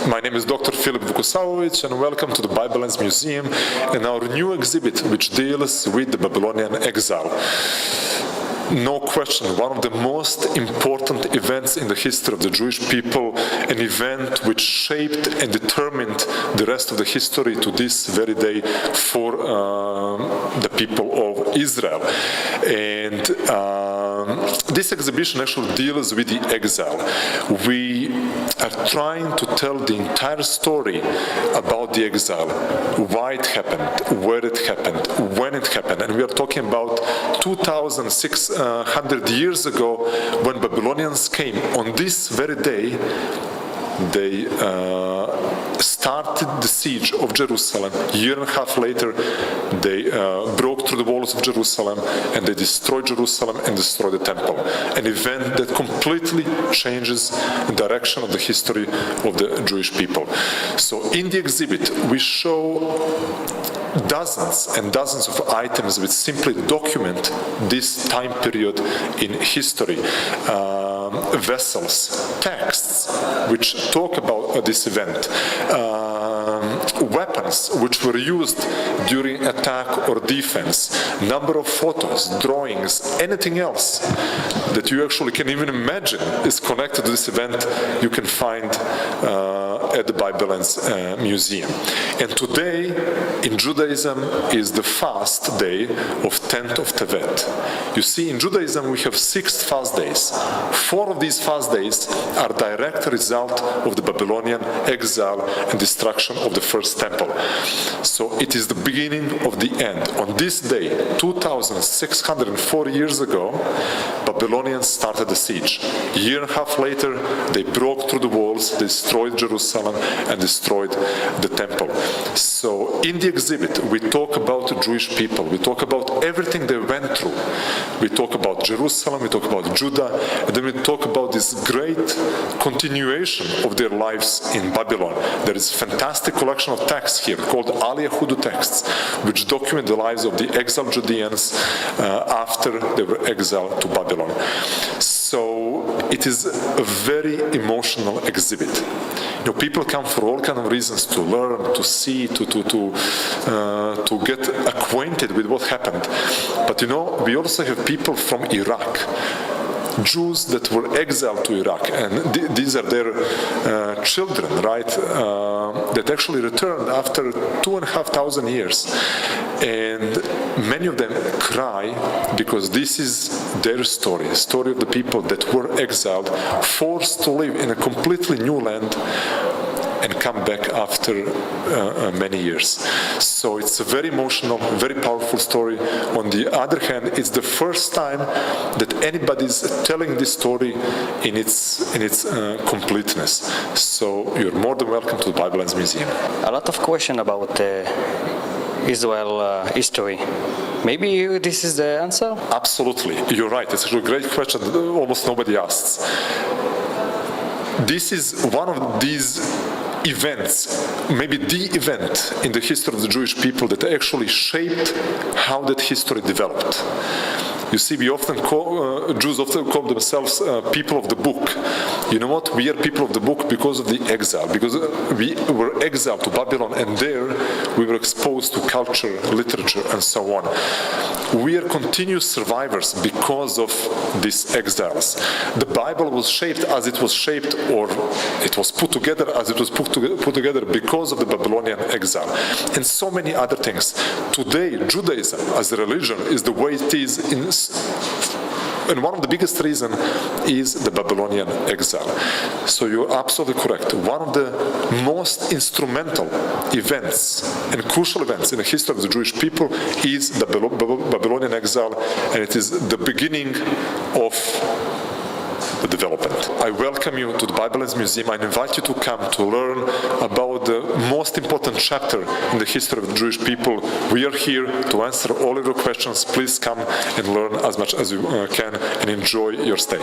My name is Dr. Filip Vukosaovic, and welcome to the Bible Lens Museum and our new exhibit which deals with the Babylonian exile. No question, one of the most important events in the history of the Jewish people, an event which shaped and determined the rest of the history to this very day for the people of Israel. And this exhibition actually deals with the exile. We are trying to tell the entire story about the exile, why it happened, where it happened, when it happened, and we are talking about 2,600 years ago when Babylonians came. On this very day, they started the siege of Jerusalem. A year and a half later, they broke through the walls of Jerusalem and they destroyed Jerusalem and destroyed the temple. An event that completely changes the direction of the history of the Jewish people. So in the exhibit, we show dozens and dozens of items which simply document this time period in history. Vessels, texts which talk about this event, weapons which were used during attack or defense, number of photos, drawings, anything else that you actually can even imagine is connected to this event, you can find at the Bible Lens Museum. And today in Judaism is the fast day of 10th of Tevet. You see, in Judaism we have 6 fast days. 4 of these fast days are direct result of the Babylonian exile and destruction of the first temple. So it is the beginning of the end. On this day, 2,604 years ago, Babylonians started the siege. A year and a half later, they broke through the walls, destroyed Jerusalem, and destroyed the temple. So in the exhibit, we talk about the Jewish people. We talk about everything they went through. We talk about Jerusalem, we talk about Judah, and then we talk about this great continuation of their lives in Babylon. There is a fantastic collection of texts here called Al-Yahudu texts, which document the lives of the exiled Judeans after they were exiled to Babylon. So it is a very emotional exhibit. You know, people come for all kinds of reasons to learn, to see, to get acquainted with what happened. But you know, we also have people from Iraq, Jews that were exiled to Iraq, and these are their children, right, that actually returned after 2,500 years. And many of them cry because this is their story, a story of the people that were exiled, forced to live in a completely new land, and come back after many years. So it's a very emotional, very powerful story. On the other hand, it's the first time that anybody's telling this story in its completeness. So you're more than welcome to the Bible Lens Museum. A lot of question about Israel history. Maybe this is the answer? Absolutely, you're right. It's a great question that almost nobody asks. This is one of these events, maybe the event in the history of the Jewish people that actually shaped how that history developed. You see, Jews often call themselves people of the book. You know what? We are people of the book because of the exile, because we were exiled to Babylon, and there we were exposed to culture, literature, and so on. We are continuous survivors because of these exiles. The Bible was shaped as it was shaped, or it was put together as it was put together because of the Babylonian exile, and so many other things. Today, Judaism as a religion is the way it is and one of the biggest reasons is the Babylonian exile. So you're absolutely correct. One of the most instrumental events and crucial events in the history of the Jewish people is the Babylonian exile, and it is the beginning of the development. I welcome you to the Bible Lens Museum. I invite you to come to learn about the most important chapter in the history of the Jewish people. We are here to answer all of your questions. Please come and learn as much as you can and enjoy your stay.